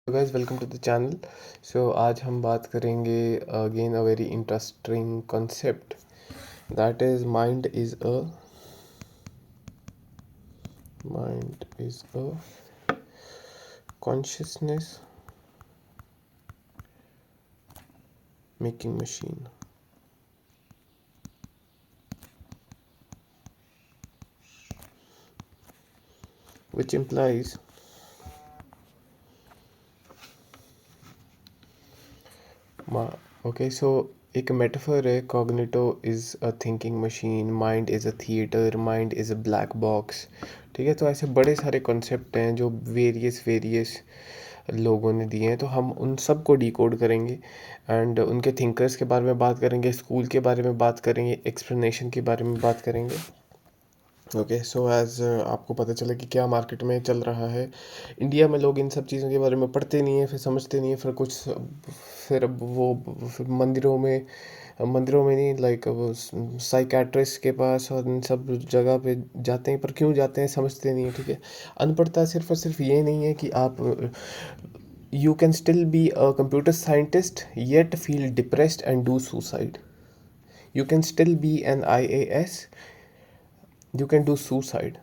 Guys welcome to the channel. आज हम बात करेंगे again a very interesting concept that is mind is a consciousness making machine. which implies okay so एक metaphor है, cogito is a thinking machine, mind is a theatre, mind is a black box. ठीक है, तो ऐसे बड़े सारे concept हैं जो वेरियस लोगों ने दिए हैं, तो हम उन सब को डिकोड करेंगे एंड उनके थिंकर्स के बारे में बात करेंगे, स्कूल के बारे में बात करेंगे, एक्सप्लेनेशन के बारे में बात करेंगे। ओके सो एज आपको पता चला कि क्या मार्केट में चल रहा है। इंडिया में लोग इन सब चीज़ों के बारे में पढ़ते नहीं हैं, फिर समझते नहीं हैं, फिर कुछ फिर अब वो फिर मंदिरों में नहीं, लाइक वो साइकेट्रिस्ट के पास और इन सब जगह पे जाते हैं, पर क्यों जाते हैं समझते नहीं है। ठीक है, अनपढ़ता सिर्फ और सिर्फ ये नहीं है कि आप you can still be a computer scientist yet feel depressed and do suicide. You can still be an IAS, you can do suicide.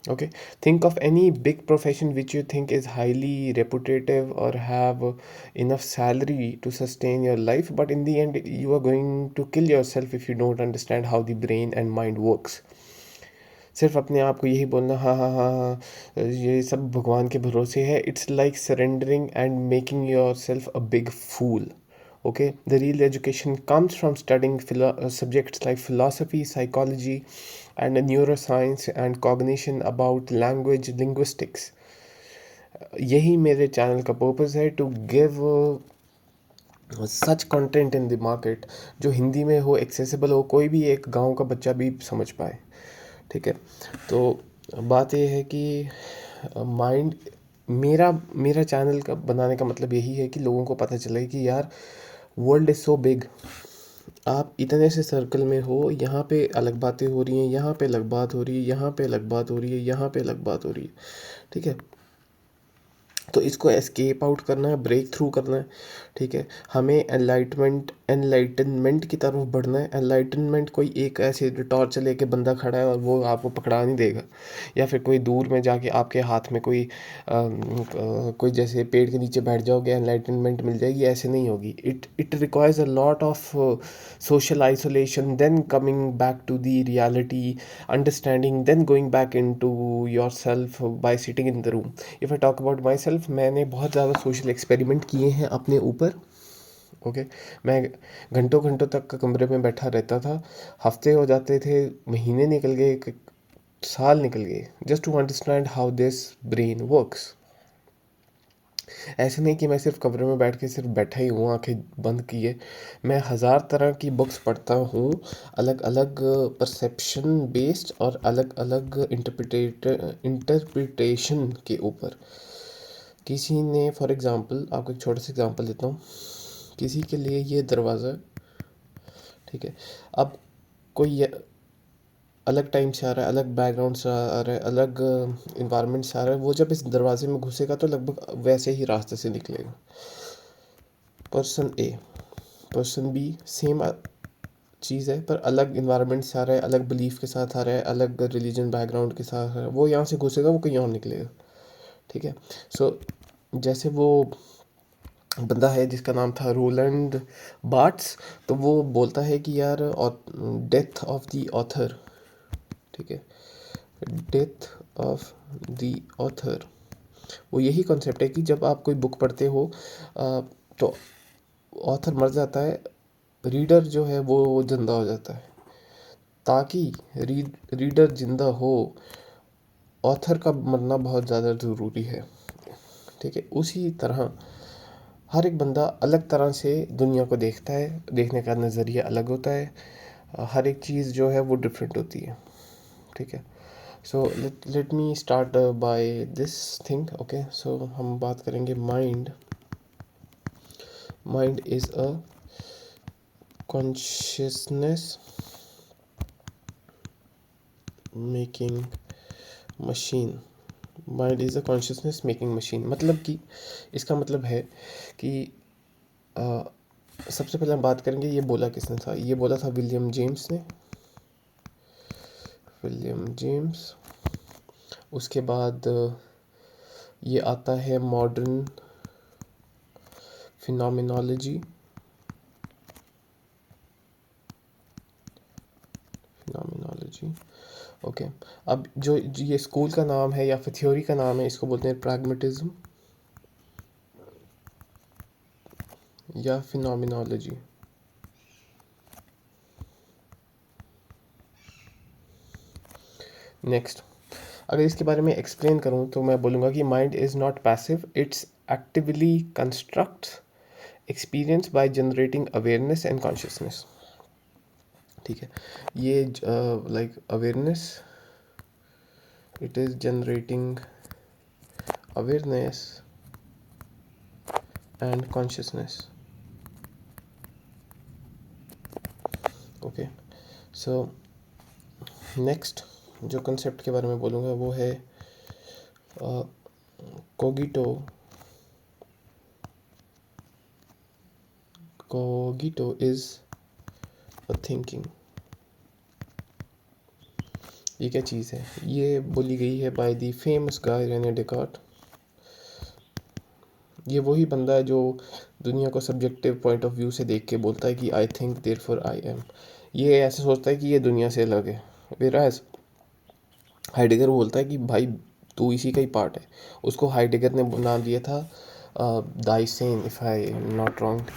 Okay, think of any big profession which you think is highly reputative or have enough salary to sustain your life, but in the end you are going to kill yourself if you don't understand how the brain and mind works. सिर्फ अपने आप को यही बोलना, हाँ हाँ हाँ हाँ ये सब भगवान के भरोसे है, it's like surrendering and making yourself a big fool. Okay, the real education comes from studying subjects like philosophy, psychology, and neuroscience and cognition about language linguistics. यही मेरे चैनल का पर्पस है, to give such content in the market जो हिंदी में हो, accessible हो, कोई भी एक गांव का बच्चा भी समझ पाए. ठीक है, तो बात यह है कि माइंड मेरा मेरा चैनल का बनाने का मतलब यही है कि लोगों को पता चले कि यार वर्ल्ड इज़ सो बिग. आप इतने से सर्कल में हो, यहाँ पे अलग बातें हो रही हैं, यहाँ पे अलग बात हो रही है, यहाँ पे अलग बात हो रही है, यहाँ पे अलग बात हो रही है. ठीक है, तो इसको एस्केप आउट करना है, ब्रेक थ्रू करना है. ठीक है, हमें एनलाइटनमेंट की तरफ बढ़ना है. एनलाइटनमेंट कोई एक ऐसे टॉर्च लेके बंदा खड़ा है और वो आपको पकड़ा नहीं देगा, या फिर कोई दूर में जाके आपके हाथ में कोई जैसे पेड़ के नीचे बैठ जाओगे एनलाइटनमेंट मिल जाएगी, ऐसे नहीं होगी. It requires a lot of social isolation, then coming back to the reality, understanding, then going back into yourself by sitting in the room. If I talk about my self, मैंने बहुत ज़्यादा social experiment किए हैं अपने ऊपर. Okay, मैं घंटों घंटों तक कमरे में बैठा रहता था. हफ्ते हो जाते थे, महीने निकल गए, साल निकल गए, just to understand how this brain works. ऐसे नहीं कि मैं सिर्फ कमरे में बैठ के सिर्फ बैठा ही हूँ आंखें बंद किए. मैं हज़ार तरह की बुक्स पढ़ता हूँ, अलग अलग परसेप्शन बेस्ड और अलग अलग इंटरप्रिटेशन के ऊपर. किसी ने फॉर एग्ज़ाम्पल, आपको एक छोटा सा एग्ज़ाम्पल देता हूँ. किसी के लिए ये दरवाज़ा, ठीक है, अब कोई अलग टाइम से आ रहा है, अलग बैकग्राउंड से आ रहा है, अलग इन्वायरमेंट से आ रहा है, वो जब इस दरवाजे में घुसेगा तो लगभग वैसे ही रास्ते से निकलेगा. पर्सन ए, पर्सन बी, सेम चीज़ है पर अलग इन्वायरमेंट से आ रहा है, अलग बिलीफ के साथ आ रहा है, अलग रिलीजन बैकग्राउंड के साथ आ रहा है, वो यहाँ से घुसेगा, वो कहीं और निकलेगा. ठीक है, सो जैसे वो बंदा है जिसका नाम था रोलैंड बार्ट्स, तो वो बोलता है कि यार डेथ ऑफ द ऑथर. ठीक है, डेथ ऑफ द ऑथर, वो यही कॉन्सेप्ट है कि जब आप कोई बुक पढ़ते हो तो ऑथर मर जाता है, रीडर जो है वो जिंदा हो जाता है. ताकि रीडर जिंदा हो, ऑथर का मरना बहुत ज़्यादा ज़रूरी है. ठीक है, उसी तरह हर एक बंदा अलग तरह से दुनिया को देखता है, देखने का नज़रिया अलग होता है, हर एक चीज़ जो है वो डिफरेंट होती है. ठीक है, so let me start by this thing. Okay, so हम बात करेंगे mind. Mind is a consciousness making machine. Mind is a consciousness making machine, मतलब कि इसका मतलब है कि अ, सबसे पहले हम बात करेंगे ये बोला किसने था। ये बोला था विलियम जेम्स ने, विलियम जेम्स। उसके बाद ये आता है मॉडर्न फिनोमिनोलॉजी, फिनोमिनोलॉजी। ओके। अब जो ये स्कूल का नाम है या फिर थ्योरी का नाम है, इसको बोलते हैं प्रैग्मेटिज्म या फिनोमिनोलॉजी। नेक्स्ट, अगर इसके बारे में एक्सप्लेन करूँ तो मैं बोलूँगा कि mind is not passive, it's actively constructs experience by generating awareness and consciousness. ठीक है, ये like awareness, it is generating awareness and consciousness. Okay, so next जो कंसेप्ट के बारे में बोलूँगा वो है कोगिटो, कोगिटो इज़ अ थिंकिंग। ये क्या चीज़ है? ये बोली गई है by the famous guy Rene Descartes. ये वही बंदा है जो दुनिया को सब्जेक्टिव पॉइंट ऑफ व्यू से देख के बोलता है कि I think therefore I am. ये ऐसे सोचता है कि ये दुनिया से अलग है। वेराज हाइडेगर बोलता है कि भाई तू इसी का ही पार्ट है। उसको हाइडेगर ने नाम दिया था Dasein, if I not wrong.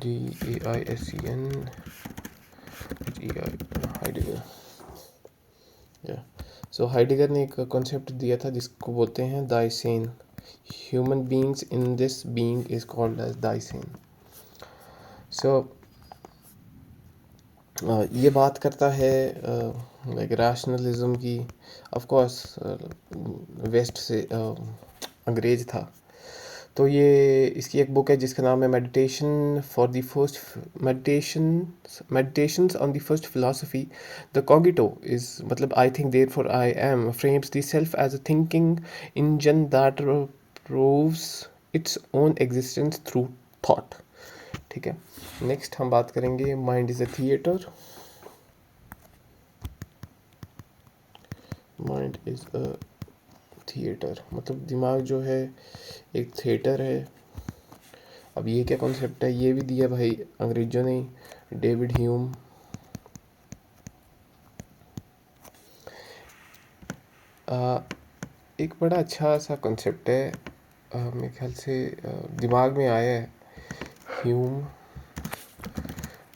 DAISEN Heidegger, या सो हाइडेगर ने एक कॉन्सेप्ट दिया था जिसको बोलते हैं Dasein. Human beings in this being is called as Dasein. So ये बात करता है लाइक रैशनलिज्म की। ऑफ कोर्स वेस्ट से अंग्रेज था। तो ये इसकी एक बुक है जिसका नाम है meditation for the first meditations on the first philosophy. The cogito is मतलब I think therefore I am frames the self as a thinking engine that proves its own existence through thought. ठीक है, next हम बात करेंगे mind is a theatre. Mind is a theatre मतलब दिमाग जो है एक थिएटर है। अब ये क्या कॉन्सेप्ट है? ये भी दिया भाई अंग्रेजों ने, डेविड ह्यूम। एक बड़ा अच्छा सा कॉन्सेप्ट है, मेरे ख्याल से दिमाग में आया है Hume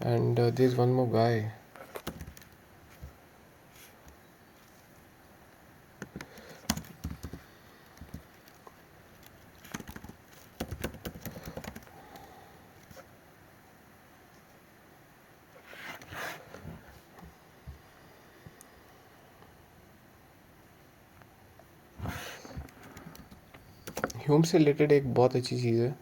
and this one more guy. Hume से रिलेटेड एक बहुत अच्छी चीज़ है।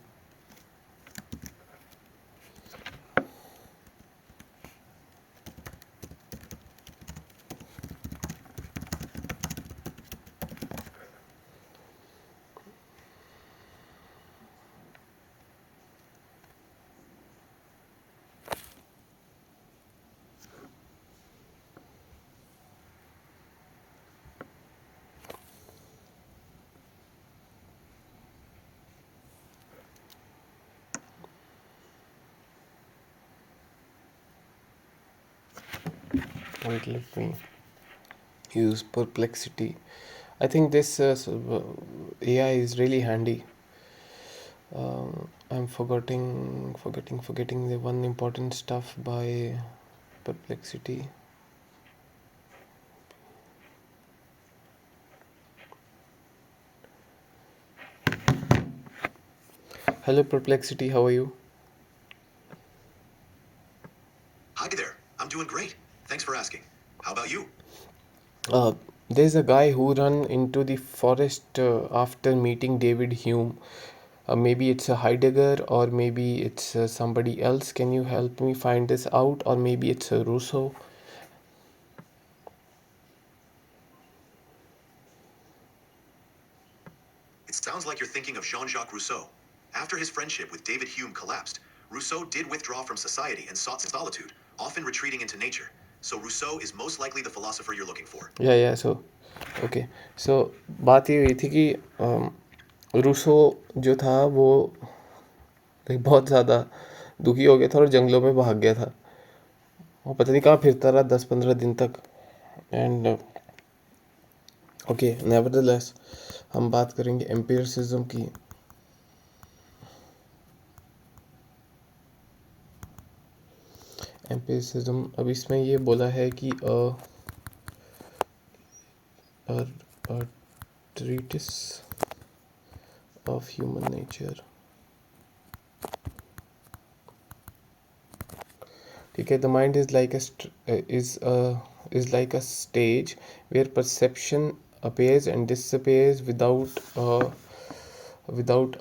Wait, let me use perplexity. I think this AI is really handy. I'm forgetting the one important stuff by perplexity. Hello perplexity, how are you? Hi there. I'm doing great. Thanks for asking. How about you? There's a guy who ran into the forest after meeting David Hume. maybe it's a Heidegger, or maybe it's somebody else. Can you help me find this out? Or maybe it's Rousseau. It sounds like you're thinking of Jean-Jacques Rousseau. After his friendship with David Hume collapsed, Rousseau did withdraw from society and sought solitude, often retreating into nature. So Rousseau is most likely the philosopher you're looking for. या so okay so बात ये हुई थी कि Rousseau जो था वो बहुत ज़्यादा दुखी हो गया था और जंगलों में भाग गया था. वो पता नहीं कहाँ फिरता रहा 10-15 दिन तक. एंड ओके नेवरदलेस हम बात करेंगे एम्पिरिसिज्म की. एम्पिरिसिज्म अब इसमें ये बोला है कि ट्रीटिस ऑफ ह्यूमन नेचर. ठीक है. The mind is like a stage where perception appears and disappears without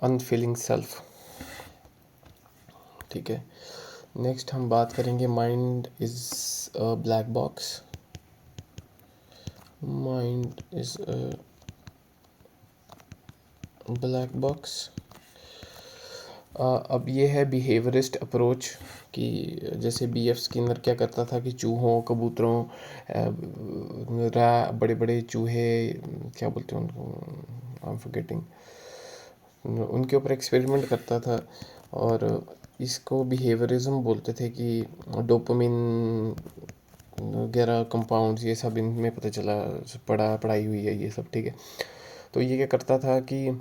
unfeeling self. ठीक है. नेक्स्ट हम बात करेंगे mind is a black box. Mind is a black box. अब ये है बिहेवियरिस्ट अप्रोच कि जैसे B.F. स्किनर क्या करता था कि चूहों, कबूतरों, बड़े बड़े चूहे, क्या बोलते हैं उनको, आई एम फॉरगेटिंग, उनके ऊपर एक्सपेरिमेंट करता था. और इसको बिहेवियरिज्म बोलते थे कि डोपामिन वगैरह कंपाउंड्स ये सब इनमें पता चला, पढ़ाई हुई है ये सब. ठीक है. तो ये क्या करता था कि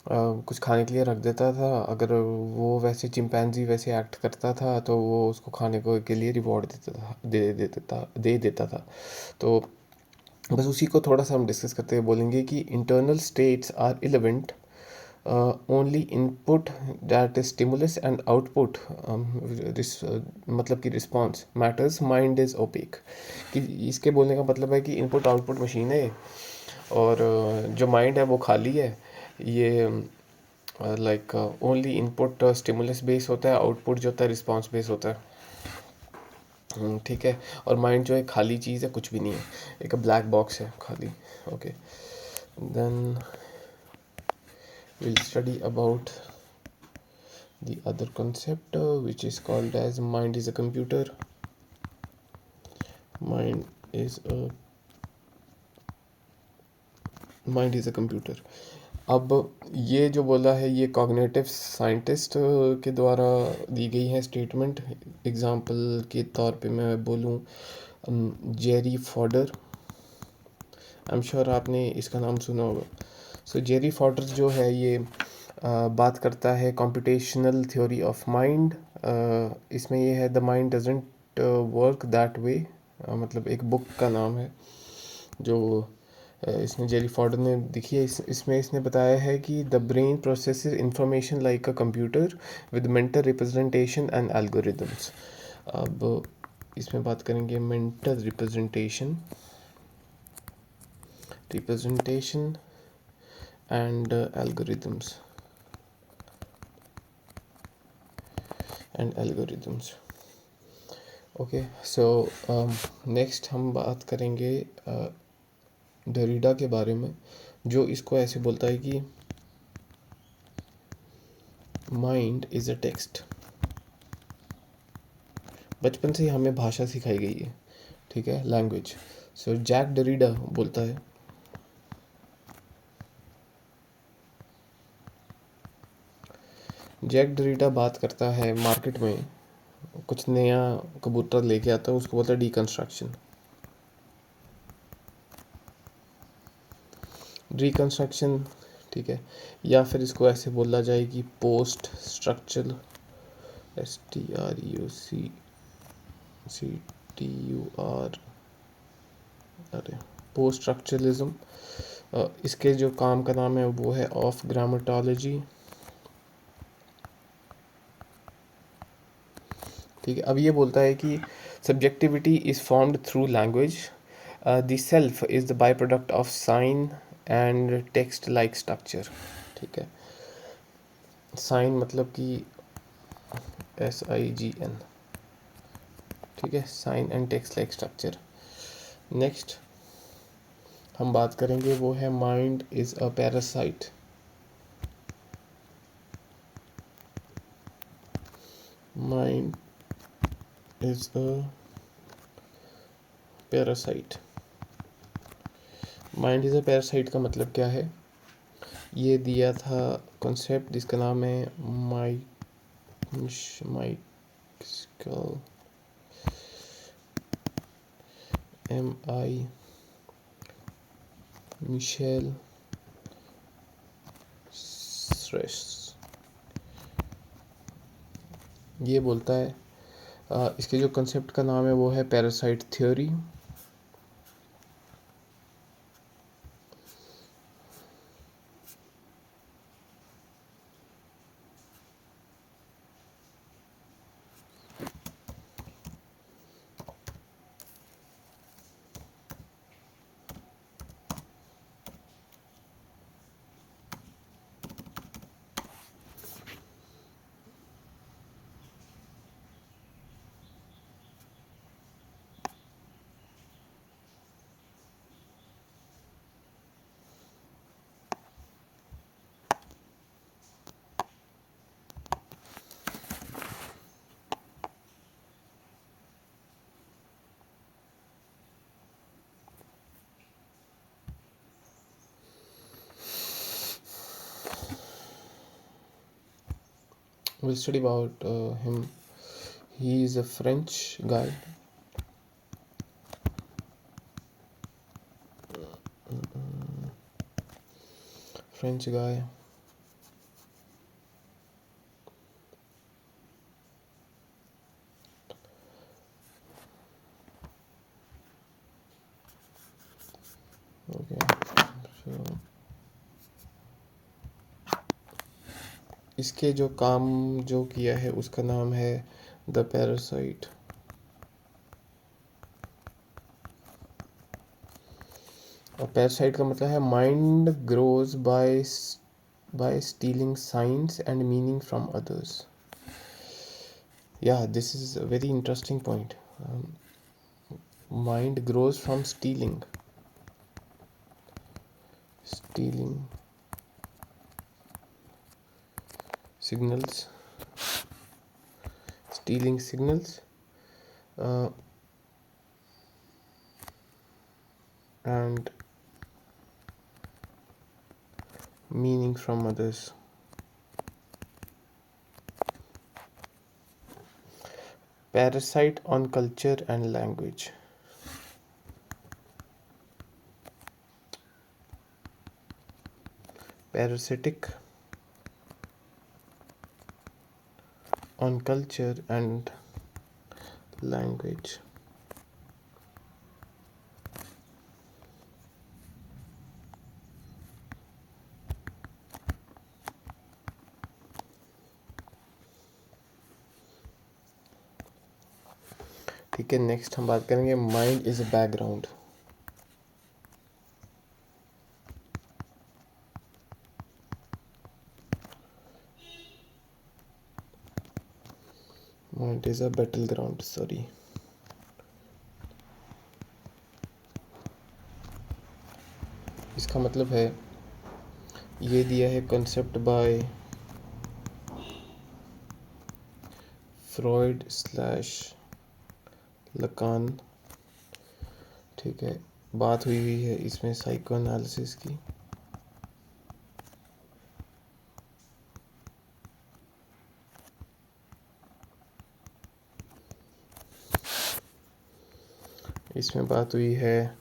कुछ खाने के लिए रख देता था. अगर वो वैसे चिंपैंजी वैसे एक्ट करता था तो वो उसको खाने को के लिए रिवॉर्ड दे देता था. तो बस उसी को थोड़ा सा हम डिस्कस करते हुए बोलेंगे कि internal states are irrelevant only input that is stimulus and output मतलब कि response matters mind is opaque. कि इसके बोलने का मतलब है कि इनपुट आउटपुट मशीन है और जो माइंड है वो खाली है. ये like only input stimulus base होता है, आउटपुट जो होता है रिस्पॉन्स बेस होता है. ठीक है. और माइंड जो है खाली चीज़ है, कुछ भी नहीं है, एक ब्लैक बॉक्स है खाली. Okay. Then we'll study about the other concept which is called as mind is a computer. Mind is a computer. अब ये जो बोला है ये कॉग्निटिव साइंटिस्ट के द्वारा दी गई है स्टेटमेंट. एग्जांपल के तौर पे मैं बोलूँ Jerry fodder. I am sure आपने इसका नाम सुना होगा. सो जेरी फॉडर जो है ये बात करता है कंप्यूटेशनल थ्योरी ऑफ माइंड. इसमें ये है the mind doesn't work that way. मतलब एक बुक का नाम है जो इसने जेरी फॉडर ने लिखी है. इसमें इसने बताया है कि the brain processes information like a computer with mental representation and algorithms. अब इसमें बात करेंगे mental representation and algorithms. Okay. So next हम बात करेंगे डरीडा के बारे में, जो इसको ऐसे बोलता है कि माइंड इज़ अ टेक्स्ट. बचपन से ही हमें भाषा सिखाई गई है. ठीक है. लैंग्वेज. सो जैक डरीडा बोलता है जैक डरीडा बात करता है मार्केट में कुछ नया कबूतर लेके आता है, उसको बोलता है रिकंस्ट्रक्शन. ठीक है. या फिर इसको ऐसे बोला जाए कि पोस्ट स्ट्रक्चरल STRUCTUR अरे पोस्ट स्ट्रक्चरलिज्म. इसके जो काम का नाम है वो है ऑफ ग्रामेटोलॉजी. ठीक है. अब ये बोलता है कि subjectivity is formed through language. The self is the by product of sign and text like structure. ठीक है. साइन मतलब कि SIGN, ठीक है, sign and text like structure. Next हम बात करेंगे वो है mind is a parasite. Mind is a parasite. Mind is a parasite का मतलब क्या है? ये दिया था कॉन्सेप्ट जिसका नाम है माइकल MI मिशेल स्ट्रेस। ये बोलता है इसके जो कॉन्सेप्ट का नाम है वो है parasite theory. We'll study about him. He is a French guy. French guy. Okay. So इसके जो काम जो किया है उसका नाम है द पैरासाइट। और पैरासाइट का मतलब है mind grows bye stealing science and meaning from others. Yeah, this is a very interesting point. Mind grows from stealing signals, uh, and meaning from others. Parasite on culture and language. Parasitic on culture and language. ठीक है, next हम बात करेंगे mind is a background. Mind is a battle ground, sorry. इसका मतलब है ये दिया है concept bye Freud slash Lacan. ठीक है, बात हुई है इसमें साइको एनालिसिस की। इसमें बात हुई है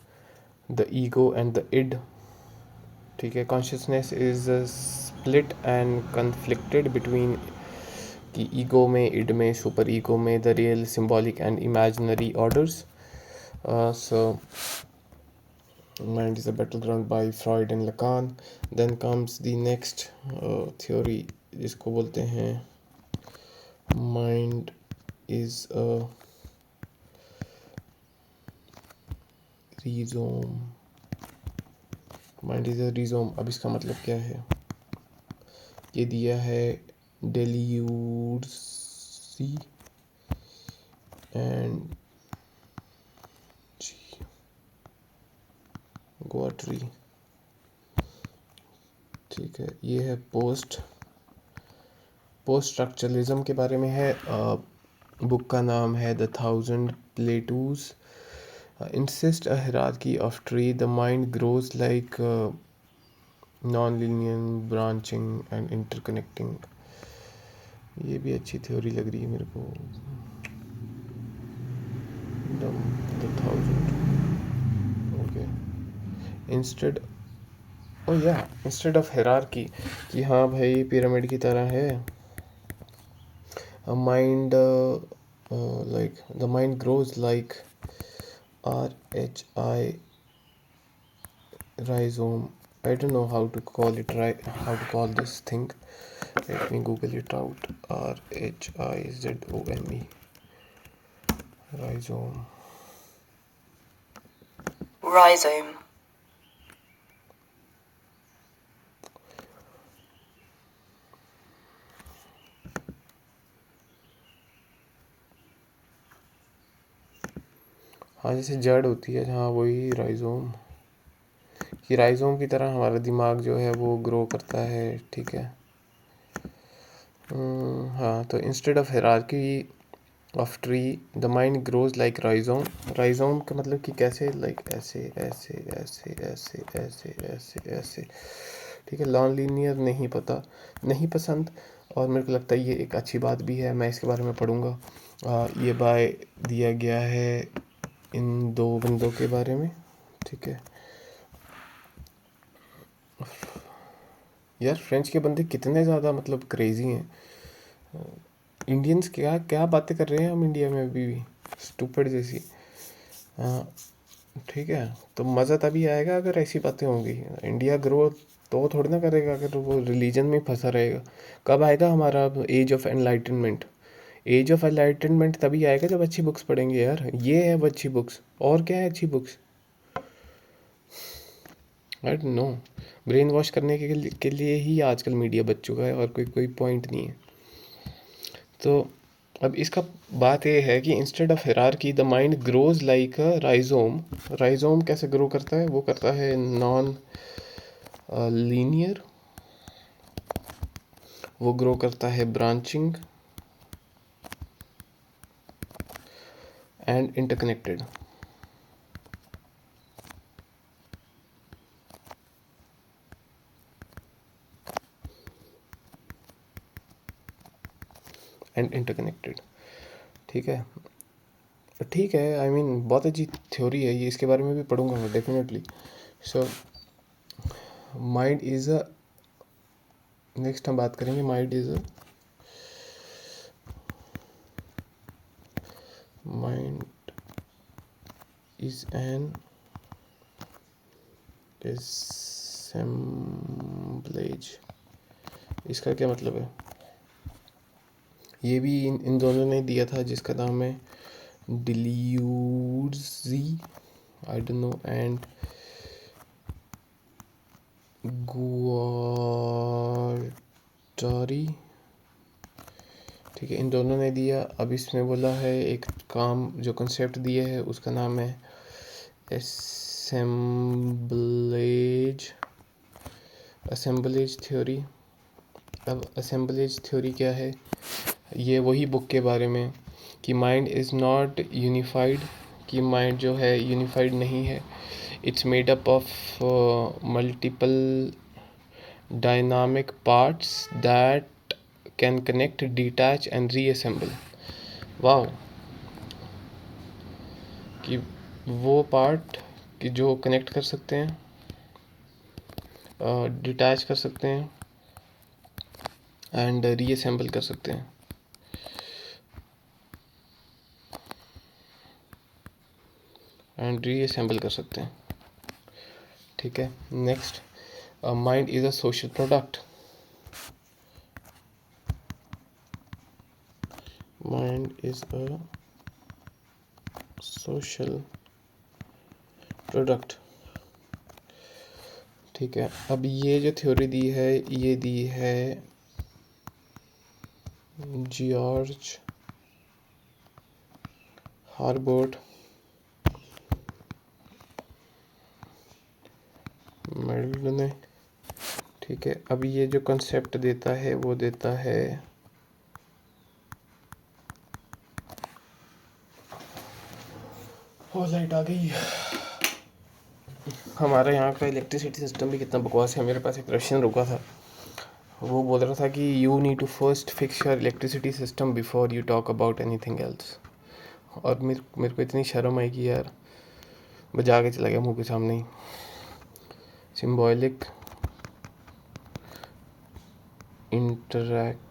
the ego and the id. ठीक है, consciousness is split and conflicted between कि ईगो में, इड में, सुपर ईगो में, the real, symbolic and imaginary orders. So mind is a battleground by Freud and Lacan. Then comes the next theory जिसको बोलते हैं mind is a rhizome. Mind is a rhizome। अब इसका मतलब क्या है? ये दिया है डेल्यूसी एंड ग्वाटरी। ठीक है, ये है पोस्ट स्ट्रक्चरलिज्म के बारे में है। बुक का नाम है the thousand plateaus insist a hierarchy of tree the mind grows like non-linear branching and interconnecting। ये भी अच्छी थ्योरी लग रही है मेरे को। The thousand, okay. इंस्टेड ओ या इंस्टेड ऑफ hierarchy, कि हाँ भाई पिरामिड की तरह है। a mind like the mind grows like RHI rhizome। I don't know how to call it, right, how to call this thing. Let me google it out. RHIZOME, rhizome। Rhizome. हाँ, जैसे जड़ होती है, हाँ वही राइजोम। कि rhizome की तरह हमारा दिमाग जो है वो ग्रो करता है। ठीक है। हाँ, तो instead of hierarchy of tree the mind grows like rhizome. Rhizome का मतलब कि कैसे, लाइक ऐसे ऐसे ऐसे ऐसे ऐसे ऐसे ऐसे। ठीक है, नॉन लीनियर नहीं पता, नहीं पसंद। और मेरे को लगता है ये एक अच्छी बात भी है, मैं इसके बारे में पढ़ूँगा। ये बाय दिया गया है इन दो बंदों के बारे में। ठीक है यार, फ्रेंच के बंदे कितने ज़्यादा मतलब क्रेजी हैं। इंडियंस क्या क्या बातें कर रहे हैं हम इंडिया में अभी भी, स्टूपिड जैसी। हाँ, ठीक है। तो मज़ा तभी आएगा अगर ऐसी बातें होंगी। इंडिया ग्रो तो थोड़ी ना करेगा अगर वो रिलीजन में फंसा रहेगा। कब आएगा हमारा age of enlightenment? Age of enlightenment तभी आएगा जब अच्छी बुक्स पढ़ेंगे यार। ये है वो अच्छी बुक्स, और क्या है अच्छी books? I don't know. Brain wash करने के लिए ही आजकल मीडिया बच चुका है, और कोई कोई पॉइंट नहीं है। तो अब इसका बात ये है कि instead of hierarchy the mind grows like a rhizome. Rhizome कैसे ग्रो करता है? वो करता है नॉन लीनियर। वो ग्रो करता है branching and interconnected. And interconnected. ठीक है, ठीक है। आई मीन बहुत अच्छी थ्योरी है ये, इसके बारे में भी पढ़ूंगा मैं definitely. So mind is a, next हम बात करेंगे mind is a, mind is N assemblage। इसका क्या मतलब है? ये भी इन दोनों ने दिया था, जिसका नाम है डिल्यूजी, आई डोंट नो, एंड गुआटारी। ठीक है, इन दोनों ने दिया। अब इसमें बोला है एक काम, जो कंसेप्ट दिए है उसका नाम है असेंबलेज थ्योरी। अब असेंबलेज थ्योरी क्या है? ये वही बुक के बारे में कि माइंड इज़ नॉट यूनिफाइड, कि माइंड जो है यूनिफाइड नहीं है। It's made up of multiple dynamic parts that can connect, detach and reassemble. वाह, कि वो पार्ट कि जो कनेक्ट कर सकते हैं, डिटैच कर सकते हैं एंड रीअसेंबल कर सकते हैं। कर सकते हैं। ठीक है, next, mind is a social product. Mind is a social product. ठीक है, अब ये जो थ्योरी दी है, ये दी है जॉर्ज हार्बर्ट मेल्ड ने। ठीक है, अब ये जो कंसेप्ट देता है वो देता है वो लाइट आ गई। हमारे यहाँ का इलेक्ट्रिसिटी सिस्टम भी कितना बकवास है। मेरे पास एक रशियन रुका था, वो बोल रहा था कि you need to first fix your electricity system before you talk about anything else. और मेरे को इतनी शर्म आई कि यार बजा के चला गया मुंह के सामने ही। Symbolic interactionism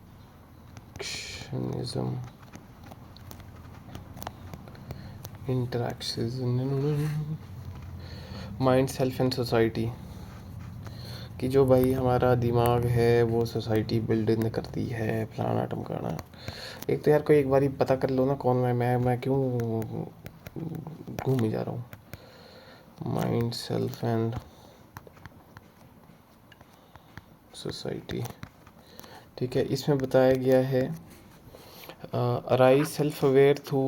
mind self and society, कि जो भाई हमारा दिमाग है वो सोसाइटी बिल्ड इन करती है, फलाना टमकाना। एक तो यार कोई एक बार ही पता कर लो ना कौन मैं क्यों घूम ही जा रहा हूँ। माइंड सेल्फ एंड सोसाइटी, ठीक है। इसमें बताया गया है arise self aware through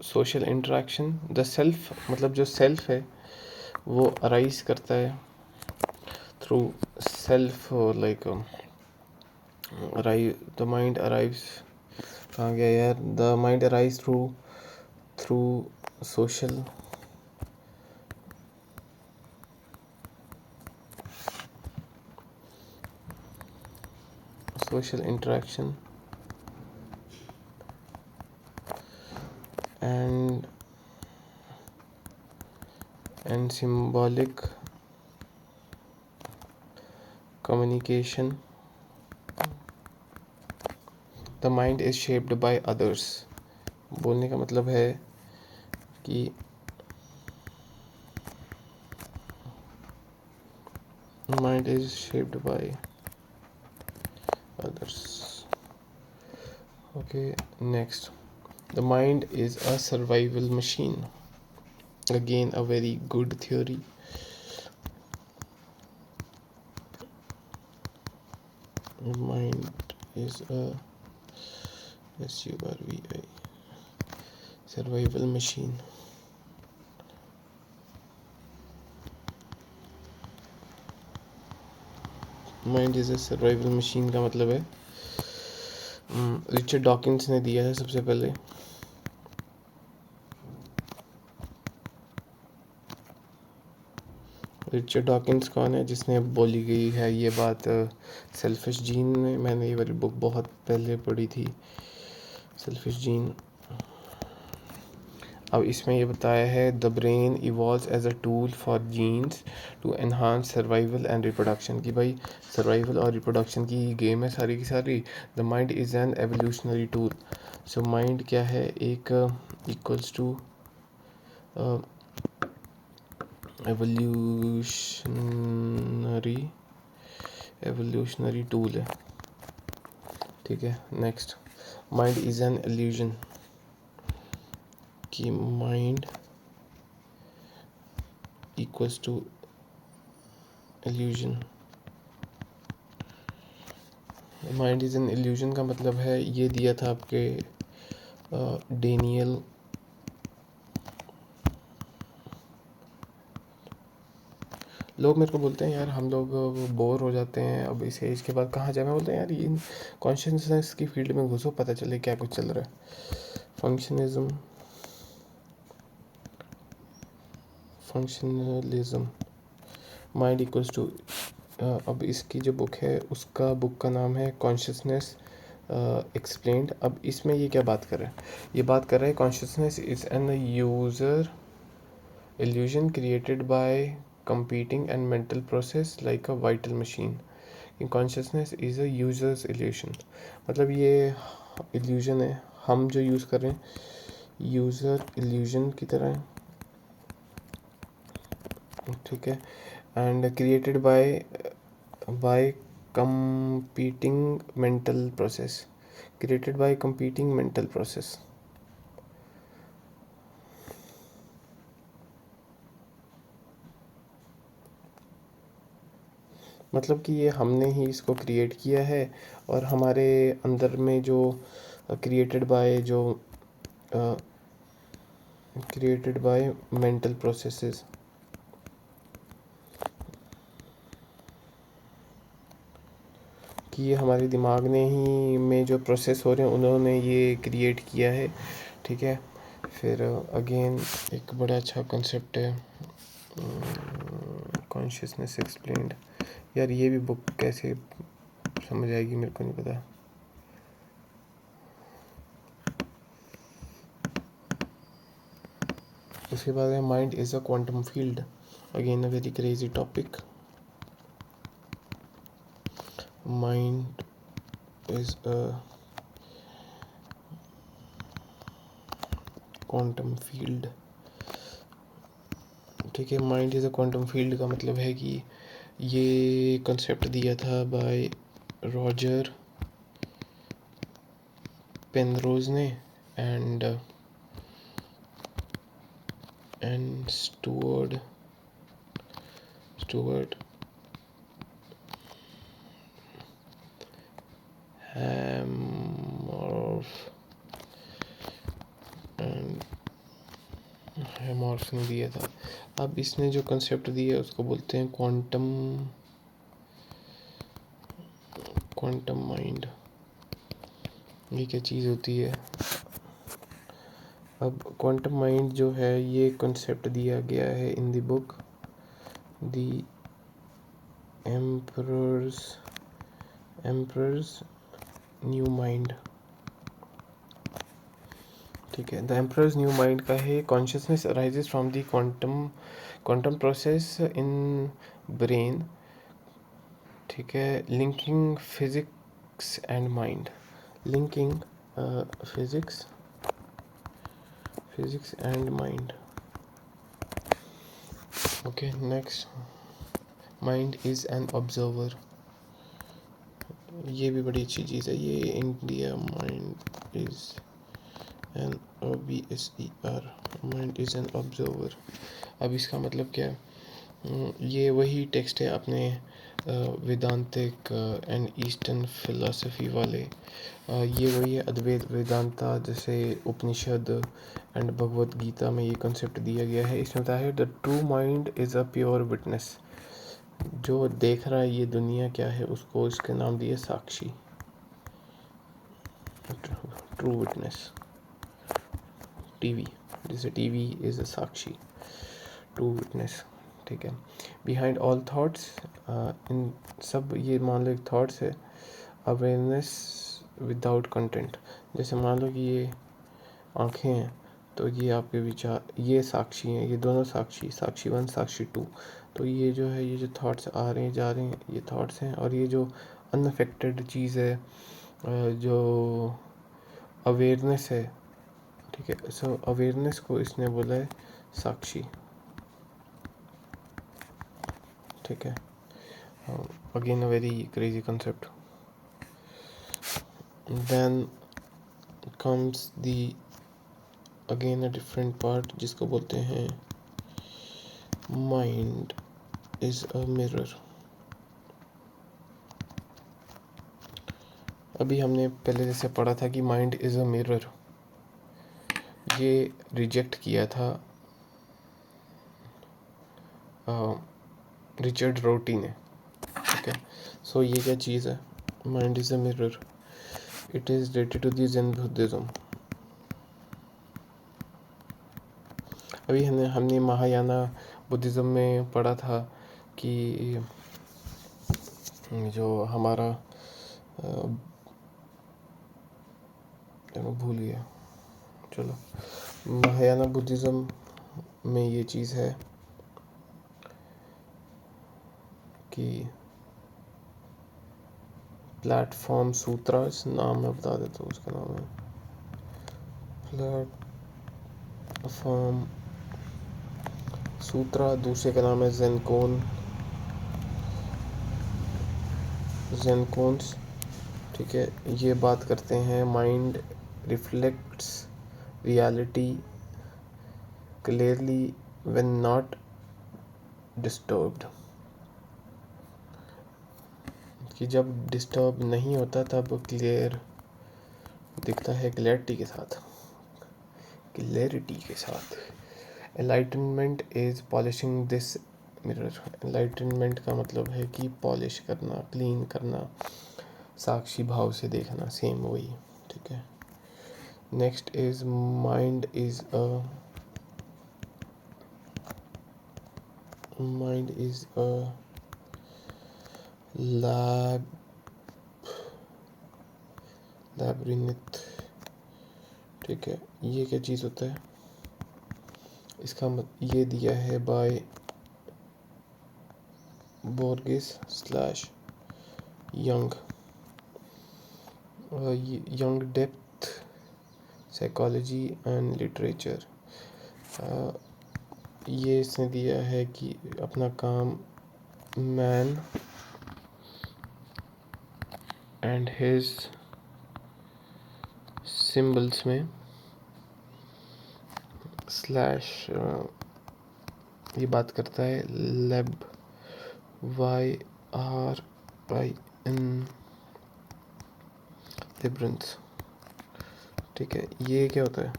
social interaction. The self मतलब जो सेल्फ है वो अराइज करता है through self, like arrive the mind arrives, कहाँ गया यार, the mind arise through through social social interaction and symbolic communication. The mind is shaped by others। बोलने का मतलब है कि mind is shaped by others। Okay, next, the mind is a survival machine। Again a very good theory। The mind is a SURVI survival machine। Mind is a survival machine का मतलब है Richard Dawkins ने दिया है सबसे पहले। Richard Dawkins कौन है? जिसने बोली गई है ये बात सेल्फिश जीन में। मैंने ये वाली बुक बहुत पहले पढ़ी थी, सेल्फिश जीन। अब इसमें ये बताया है the brain evolves as a tool for genes to enhance survival and reproduction. कि भाई सर्वाइवल और रिप्रोडक्शन की गेम है सारी की सारी। The mind is an evolutionary tool. So mind क्या है? एक इक्वल्स टू एवोल्यूशनरी टूल है। ठीक है, next, mind is an illusion. कि mind equals to illusion. Mind is an illusion का मतलब है, ये दिया था आपके डेनियल लोग मेरे को बोलते हैं यार हम लोग बोर हो जाते हैं अब इस एज के बाद, कहाँ जाए। मैं बोलता हूँ यार ये कॉन्शियसनेस की फील्ड में घुसो, पता चले क्या कुछ चल रहा है। फंक्शनलिज्म माइंड इक्वल्स टू, अब इसकी जो बुक है उसका बुक का नाम है कॉन्शियसनेस एक्सप्लेन्ड। अब इसमें ये क्या बात कर रहा है? ये बात कर रहा है consciousness is an user illusion created by competing and mental process like a vital machine। in consciousness is a user's illusion। मतलब ये illusion है, हम जो यूज़ कर रहे हैं यूज़र illusion की तरह है। ठीक है, and created by competing mental process, created by competing mental process। मतलब कि ये हमने ही इसको क्रिएट किया है और हमारे अंदर में जो क्रिएटेड बाय मेंटल प्रोसेसेस, कि ये हमारे दिमाग ने ही में जो प्रोसेस हो रहे हैं उन्होंने ये क्रिएट किया है, ठीक है। फिर अगेन एक बड़ा अच्छा कंसेप्ट है कॉन्शियसनेस एक्सप्लेन्ड। यार ये भी बुक कैसे समझ आएगी मेरे को नहीं पता। उसके बाद है mind is a quantum field, again a very crazy topic. Mind is a quantum field, ठीक है। Mind is a quantum field का मतलब है कि ये कंसेप्ट दिया था बाय रॉजर पेनरोज ने एंड स्टुअर्ट हैमॉर्फ एंड हैमॉर्फ ने दिया था। अब इसने जो कंसेप्ट दिया है उसको बोलते हैं क्वांटम माइंड। ये क्या चीज़ होती है? अब क्वांटम माइंड जो है ये कंसेप्ट दिया गया है in the book the emperors new mind, ठीक है। द एम्परर्स न्यू माइंड का है consciousness arises from the quantum process in brain, ठीक है। Linking physics and mind, linking physics and mind. Okay next, mind is an observer. ये भी बड़ी अच्छी चीज़ है ये, India mind is N OBSER, mind is an observer. अब इसका मतलब क्या है? ये वही टेक्स्ट है अपने वेदांतिक एंड ईस्टर्न फिलॉसफी वाले। ये वही है अद्वैत वेदांता, जैसे उपनिषद एंड भगवत गीता में ये कंसेप्ट दिया गया है। इसमें बताया है the true mind is a pure witness. जो देख रहा है ये दुनिया क्या है उसको इसके नाम दिए साक्षी, ट्रू विटनेस। टीवी, जैसे TV is a Sakshi, true witness, ठीक है। बिहाइंड ऑल थॉट्स, इन सब ये मान लो एक थॉट्स है। अवेयरनेस विदाउट कंटेंट, जैसे मान लो कि ये आँखें हैं तो ये आपके विचार, ये साक्षी हैं, ये दोनों साक्षी, साक्षी 1 साक्षी 2। तो ये जो है ये जो थॉट्स आ रहे हैं जा रहे हैं ये थॉट्स हैं, और ये जो अनअफेक्टेड चीज़ है जो अवेयरनेस है, ठीक है। सो अवेयरनेस को इसने बोला है साक्षी, ठीक है। Again a very crazy concept. Then comes the again a different part जिसको बोलते हैं माइंड इज़ अ मिरर। अभी हमने पहले जैसे पढ़ा था कि माइंड इज़ अ मिरर, ये रिजेक्ट किया था रिचर्ड रोटी ने, ठीक है। सो ये क्या चीज़ है? Mind is a mirror, it is related to the Zen Buddhism. अभी हमने महायाना बुद्धिज़्म में पढ़ा था कि जो हमारा मैं भूल गया, चलो। महायाना बुद्धिज़्म में ये चीज़ है कि प्लेटफॉर्म सूत्रास, नाम मैं बता देता हूँ, उसका नाम है प्लेटफॉर्म सूत्रा, दूसरे का नाम है जेनकोन्स, ठीक है। ये बात करते हैं mind reflects reality clearly when not disturbed. कि जब डिस्टर्ब नहीं होता तब क्लियर दिखता है, क्लैरिटी के साथ, क्लैरिटी के साथ। Enlightenment is polishing this mirror. Enlightenment का मतलब है कि पॉलिश करना, क्लीन करना, साक्षी भाव से देखना, सेम वही, ठीक है। Next is mind is a lab labyrinth, ठीक है। ये क्या चीज़ होता है, इसका ये दिया है by Borges slash Jung, Jung depth psychology and literature. ये इसने दिया है कि अपना काम मैन एंड हिज सिंबल्स में स्लैश ये बात करता है लैब YRIN लिब्रेंस, ठीक है। ये क्या होता है,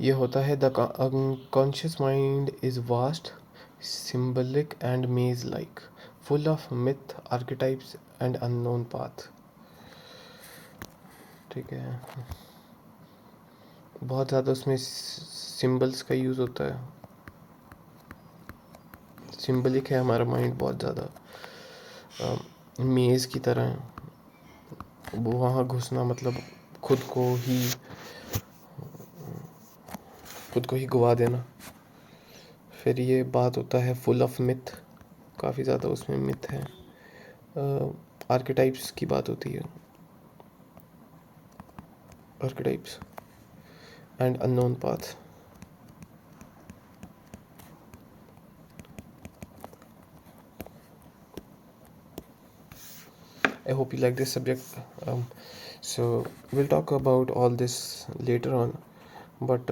ये होता है the unconscious mind is vast, symbolic and मेज like, full of myth, archetypes and unknown path, ठीक है। बहुत ज़्यादा उसमें सिंबल्स का यूज़ होता है, सिंबलिक है हमारा माइंड बहुत ज़्यादा, मेज़ की तरह है। वो वहाँ घुसना मतलब खुद को ही गवा देना। फिर ये बात होता है फुल ऑफ मिथ, काफ़ी ज़्यादा उसमें मिथ है। आर्किटाइप्स की बात होती है, archetypes and unknown path. I hope you like this subject. So we'll talk about all this later on, but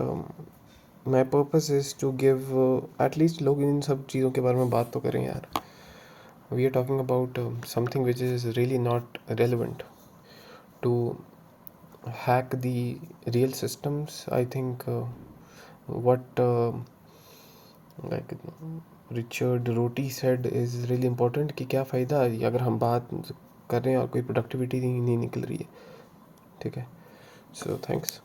my purpose is to give at least लोग इन सब चीज़ों के बारे में बात तो करें यार। We are talking about something which is really not relevant to hack the real systems. I think what like Richard roti said is really important कि क्या फ़ायदा अगर हम बात कर रहे हैं और कोई प्रोडक्टिविटी नहीं निकल रही है, ठीक है। So thanks.